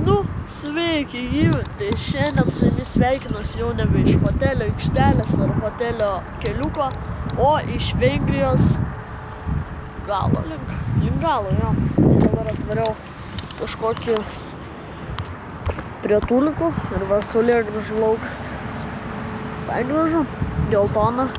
Nu, sveiki, gyvi. Tai šiandien su jumis sveikinas jau nebe iš hotelio aikštelės ar hotelio keliuko, o iš Vengrijos galo link galo, jo. Tai dabar atvariau kažkokį prie Tūlikų ir va saulėgrąžų laukas. Visai gražu, geltona.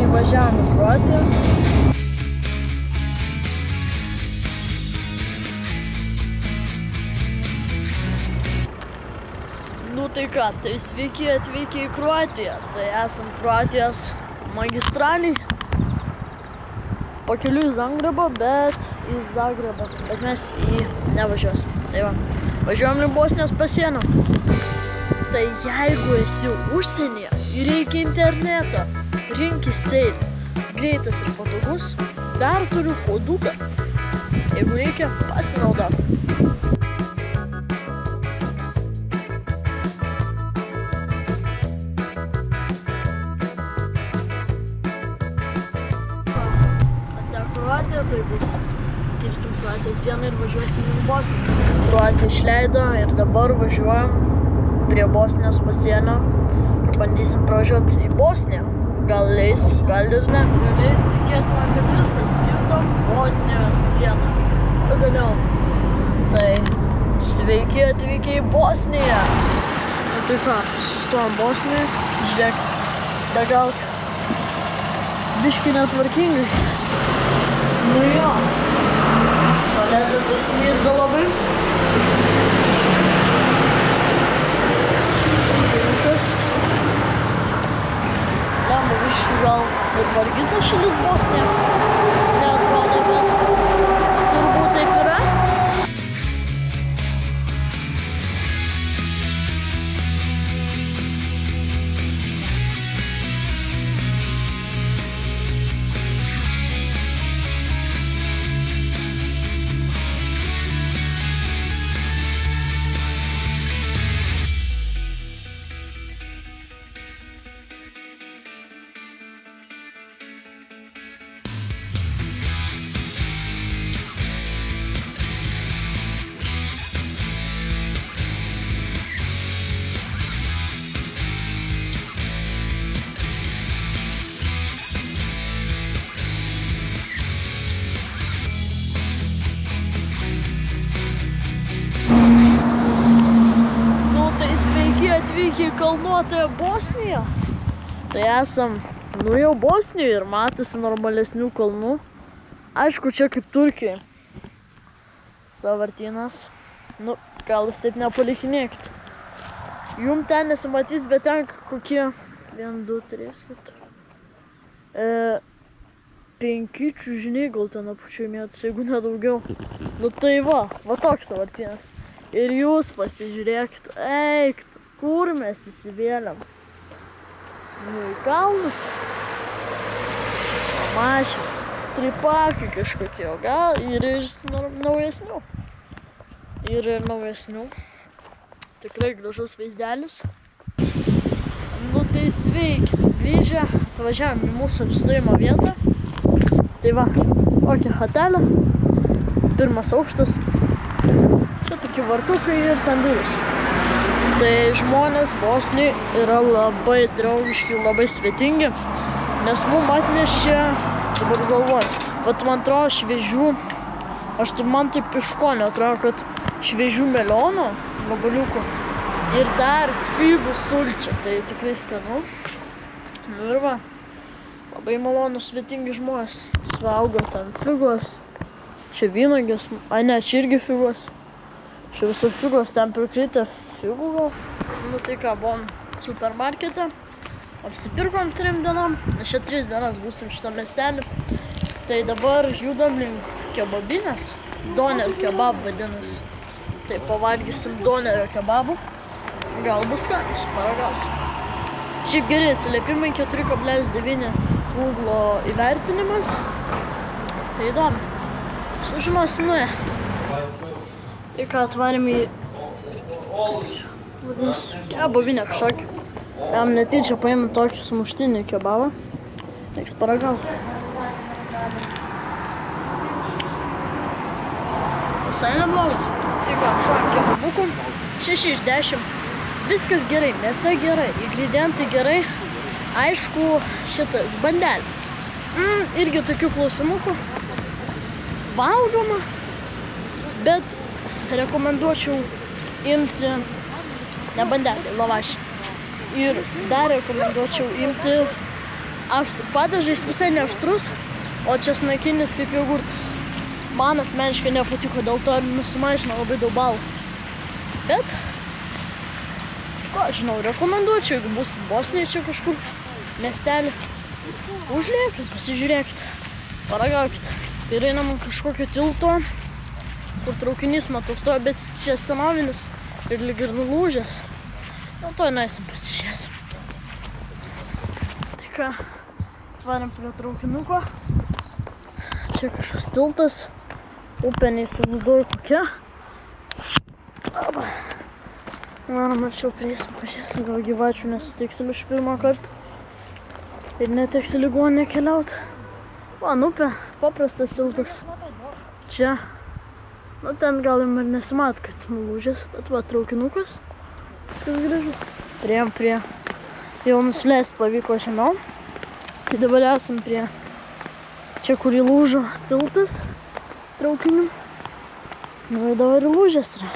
Įvažiavom į Kroatiją. Nu tai ką, tai sveiki atvykę į Kroatiją. Tai esam Kroatijos magistraliai. Pakeliui į Zagrebą, bet mes į nevažiuosim. Tai va, važiuojam link Bosnijos pasienio. Tai jeigu esi užsienyje ir reikia interneto, rinkis Seil. Greitas ir patogus. Dar turiu koduką. Jeigu reikia, pasinaudok. Atėjo Kroatija, tai bus kirsim Kroatijos sieną ir važiuosim link Bosnijos. Kroatija išleido ir dabar važiuojam prie Bosnijos pasienio ir bandysim pravažiuoti į Bosniją. Gal leis, gal ir ne. Realiai tikėtina, kad viskas kirtom Bosnijos sieną. Pagaliau. Tai sveiki atvykę į Bosniją. Nu tai ką, sustojom Bosnijoje, žiūrėkit, begauk. Biški netvarkingai. Nu jo. Tualetą pasmirda labai. Biški gal ir varginta šalis Bosnija. Neatrodo, bet turbūt taip yra. Atvykę į kalnuotąją Bosniją. Tai esam, jau Bosnijoje ir matosi normalesnių kalnų. Aišku, čia kaip Turkijoje. Sąvartynas. Nu, gal jūs taip nepalikinėkit. Jum ten nesimatys, bet ten kokie 1, 2, 3, 4. 5 čiužiniai gal ten apačioj mėtus, jeigu nedaugiau. Nu tai va toks sąvartynas. Ir jūs pasižiūrėkit, eikit. Kur mes įsivėliam? Nu į kalnus. Mašinas. Tripakai kažkokie, o gal ir naujesnių. Ir naujesnių. Tikrai gražus vaizdelis. Nu tai sveiki, sugrįžę. Atvažiavom į mūsų apstojimo vietą. Tai va, tokį hotelį. 1 aukštas. Čia tokie vartukai ir ten durys. Tai žmonės Bosnijoje yra labai draugiški, labai svetingi, nes mum atnešė, dabar galvoju, vat man atrodo šviežių, man taip iš skonio atrodo, kad šviežių melionų, vabaliukų ir dar figų sulčių, tai tikrai skanu. Nu ir va, labai malonus svetingi žmonės, suaugo ten figos, čia vynogės, ne, čia irgi figos. Čia visų figos, ten prikritę figų gal. Nu tai ką, buvom supermarkete, apsipirkom 3 dienom, nes čia 3 dienas būsim šitą miestelį. Tai dabar judam link kebabinės, doner kebab vadinasi. Tai pavalgysim donerio kebabų. Gal bus skanus, paragausim. Šiaip geri atsiliepimai, 4,9 Google įvertinimas. Tai įdomu. Sužinosim nuėję. Tai ką atvarėm į kebavinę kažkokį. Jam netyčia paėmėm tokį sumuštinį kebabą. Reiks paragauti. Visai neblogas. Tai ką, šokim kebabukų. 6 iš 10. Viskas gerai, mėsa gerai, ingredientai gerai. Aišku, šitas bandelė. Irgi tokių klausimukų. Valgoma, bet rekomenduočiau imti ne bandelį, lavašį. Ir dar rekomenduočiau imti aštrų padažais, visai neaštrus, o česnakinis kaip jogurtas. Man asmeniškai nepatiko, dėl to nusimažino labai daug balų. Bet, ko žinau, rekomenduočiau, jeigu busit Bosnijoje čia kažkur miestelį, užlėkit, pasižiūrėkit, paragaukit. Ir einam kažkokio tilto, kur traukinys matau stoja, bet čia senovinis ir lyg ir nulūžęs. Dėl to nueisim pasižiūrėsim. Tai ką, atvarėm prie traukinuko. Čia kažkas tiltas. Upė neįsivaizduoju kokia. Varom arčiau prieisim, pažiūrėsim, gal gyvačių nesutiksim iš pirmo karto. Ir neteks į ligoninę keliaut. Van upė, paprastas tiltas. Čia. Nu ten gal ir nesimat, kad jis nulūžęs, bet va traukinukas. Viskas gražu. Priėjom prie. Jau nusileist pavyko žemiau. Tai dabar esam prie čia, kur įlūžo tiltas traukinių. Nu ir dabar įlūžęs yra.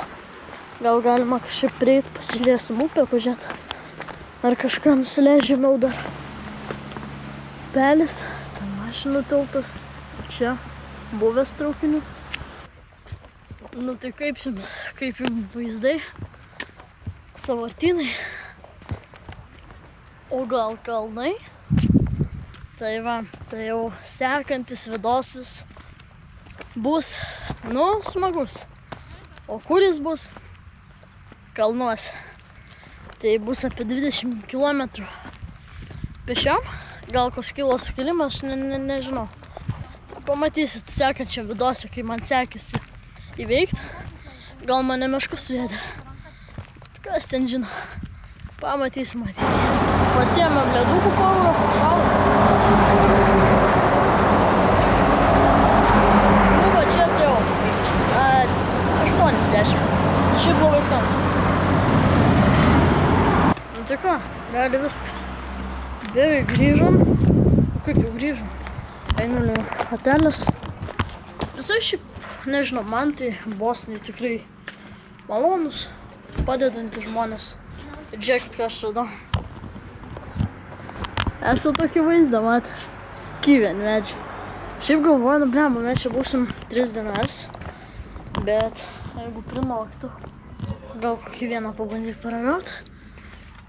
Gal galima kažkaip prieit, pasižiūrėsim upę, pažiūrėt. Ar kažką nusileist žemiau dar. Upelis, ten mašinų tiltas. Čia buvęs traukinių. Nu tai kaip jums vaizdai? Sąvartynai. O gal kalnai? Tai va, tai jau sekantis vidosis bus, nu, smagus. O kur jis bus? Kalnuose. Tai bus apie 20 km pešiam. Gal koks kilo sukilimas, nežinau. Pamatysit sekančiam vidose, kai man sekėsi įveikti. Gal mane meškus suėdė. Kas ten žino? Pamatysim matyti. Pasiėmėm ledukų porą, šalą. Nu va, čia tai jau 80. Šiaip labai skanus. Nu tai ką, gali viskas. Beveik grįžom. Kaip jau grįžom? Einu link hotelis. Visai šiaip, nežinau, man tai Bosniai tikrai malonus, padedantys žmonės. Ir žiūrėkit, ką aš radau. Esu tokį vaizdą, mat. Kyvien medžiai. Šiaip galvoju, nu blemba, mes čia būsim 3 dienas. Bet jeigu prinoktų, gal kokį vieną pabandyti paragauti.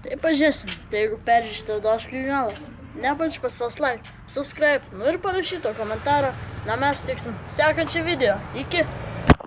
Tai pažiūrėsim. Tai jeigu peržiūrėsite videos iki galo, nepamirškit paspausti like, subscribe, nu ir parašyti komentarą. Na mes sutiksim sekančią video. Iki!